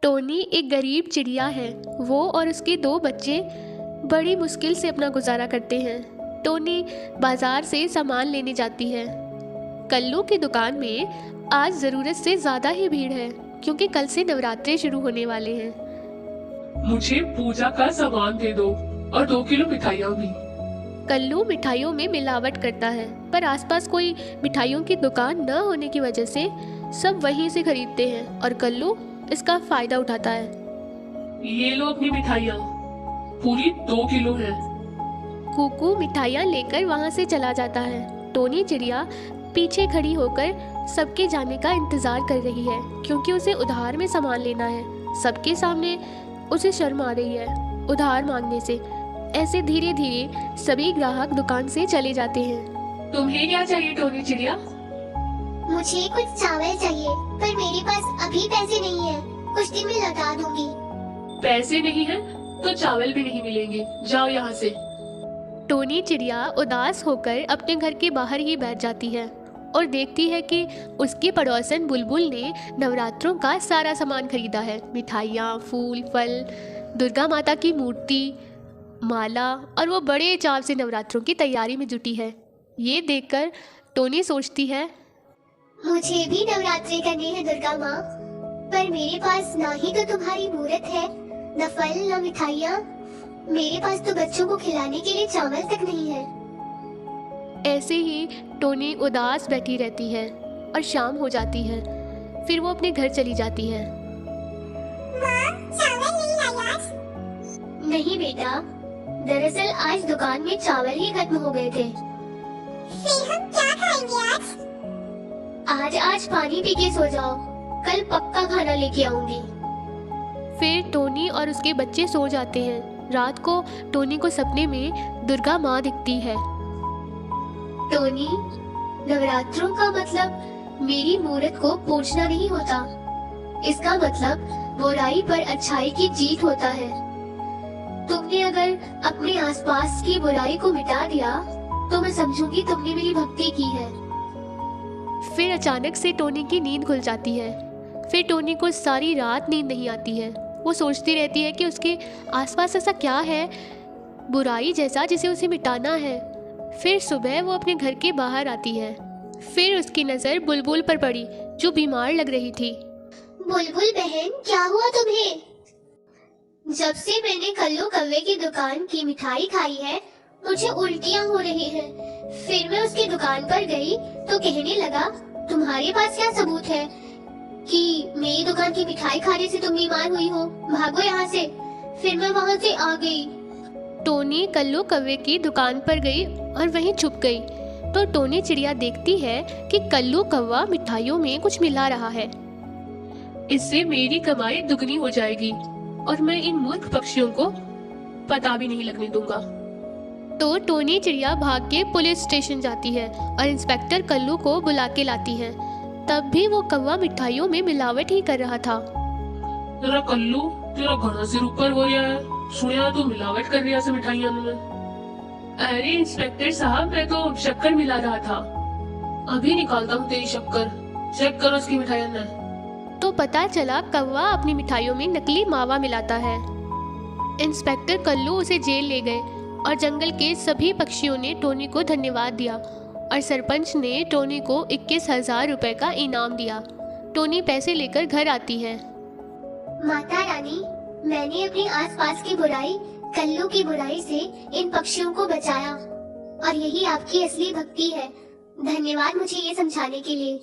Tony एक गरीब चिड़िया है। वो और उसके दो बच्चे बड़ी मुश्किल से अपना गुजारा करते हैं। टोनी बाजार से सामान लेने जाती है। कल्लू की दुकान में आज ज़रूरत से ज़्यादा ही भीड़ है क्योंकि कल से नवरात्रे शुरू होने वाले हैं। मुझे पूजा का सामान दे दो और 2 किलो मिठाइयाँ भी। कल्लू मिठाइयों में मिलावट करता है, पर आसपास कोई मिठाइयों की दुकान न होने की वजह से सब वहीं से खरीदते हैं और कल्लू इसका फायदा उठाता है। ये लो अपनी मिठाइयाँ, पूरी 2 किलो है। कुकू मिठाइयाँ लेकर वहाँ से चला जाता है। टोनी चिड़िया पीछे खड़ी होकर सबके जाने का इंतजार कर रही है क्योंकि उसे उधार में सामान लेना है। सबके सामने उसे शर्म आ रही है उधार मांगने से। ऐसे धीरे धीरे सभी ग्राहक दुकान से चले जाते हैं। तुम्हें क्या चाहिए टोनी चिड़िया? मुझे कुछ चावल चाहिए, पर मेरे पास अभी पैसे नहीं है। कुछ दिन में लौटा दूंगी। पैसे नहीं है तो चावल भी नहीं मिलेंगे, जाओ यहाँ से। टोनी चिड़िया उदास होकर अपने घर के बाहर ही बैठ जाती है और देखती है कि उसकी पड़ोसन बुलबुल ने नवरात्रों का सारा सामान खरीदा है। मिठाइयाँ, फूल, फल, दुर्गा माता की मूर्ति, माला, और वो बड़े चाव से नवरात्रों की तैयारी में जुटी है। ये देखकर टोनी सोचती है, मुझे भी नवरात्रि करनी है दुर्गा माँ, पर मेरे पास ना ही तो तुम्हारी मूर्त है, न फल न मिठाइयाँ। मेरे पास तो बच्चों को खिलाने के लिए चावल तक नहीं है। ऐसे ही टोनी उदास बैठी रहती है और शाम हो जाती है। फिर वो अपने घर चली जाती है। माँ, चावल नहीं लाया आज? नहीं बेटा, दरअसल आज दुकान में चावल ही खत्म हो गए थे। फिर हम क्या खाएंगे आज? आज पानी पी के सो जाओ, कल पक्का खाना लेके आऊंगी। फिर टोनी और उसके बच्चे सो जाते हैं। रात को टोनी को सपने में दुर्गा माँ दिखती है। टोनी, नवरात्रों का मतलब मेरी मूर्त को पूजना नहीं होता। इसका मतलब बुराई पर अच्छाई की जीत होता है। तुमने अगर अपने आसपास की बुराई को मिटा दिया तो मैं समझूंगी तुमने मेरी भक्ति की है। फिर अचानक से टोनी की नींद खुल जाती है। फिर टोनी को सारी रात नींद नहीं आती है। वो सोचती रहती है कि उसके आसपास ऐसा क्या है बुराई जैसा जिसे उसे मिटाना है। फिर सुबह वो अपने घर के बाहर आती है। फिर उसकी नज़र बुलबुल पर पड़ी जो बीमार लग रही थी। बुलबुल बहन, क्या हुआ तुम्हें? जब से मैंने कल्लू कौवे की दुकान की मिठाई खाई है मुझे उल्टियाँ हो रही हैं। फिर मैं उसकी दुकान पर गई तो कहने लगा, तुम्हारे पास क्या सबूत है कि मेरी दुकान की मिठाई खाने से तुम बीमार हुई हो? भागो यहाँ से। फिर मैं वहाँ से आ गई। टोनी कल्लू कौवे की दुकान पर गई और वहीं छुप गई। तो टोनी चिड़िया देखती है कि कल्लू कौवा मिठाइयों में कुछ मिला रहा है। इससे मेरी कमाई दुगनी हो जाएगी और मैं इन मूर्ख पक्षियों को पता भी नहीं लगने दूंगा। तो टोनी चिड़िया भाग के पुलिस स्टेशन जाती है और इंस्पेक्टर कल्लू को बुला के लाती है। तब भी वो कौवा मिठाइयों में मिलावट ही कर रहा था। तेरा कल्लू, तेरा घना सिर ऊपर हो गया है। सुनिया तो मिलावट कर रही है मिठाइयों में। अरे इंस्पेक्टर साहब, मैं तो शक्कर मिला रहा था। अभी निकालता हूँ तेरी शक्कर। चेक करो उसकी मिठाइयों में। तो पता चला कौवा अपनी मिठाइयों में नकली मावा मिलाता है। इंस्पेक्टर कल्लू उसे जेल ले गए और जंगल के सभी पक्षियों ने टोनी को धन्यवाद दिया और सरपंच ने टोनी को 21,000 रुपए का इनाम दिया। टोनी पैसे लेकर घर आती है। माता रानी, मैंने अपने आसपास की बुराई, कल्लू की बुराई से इन पक्षियों को बचाया और यही आपकी असली भक्ति है। धन्यवाद मुझे ये समझाने के लिए।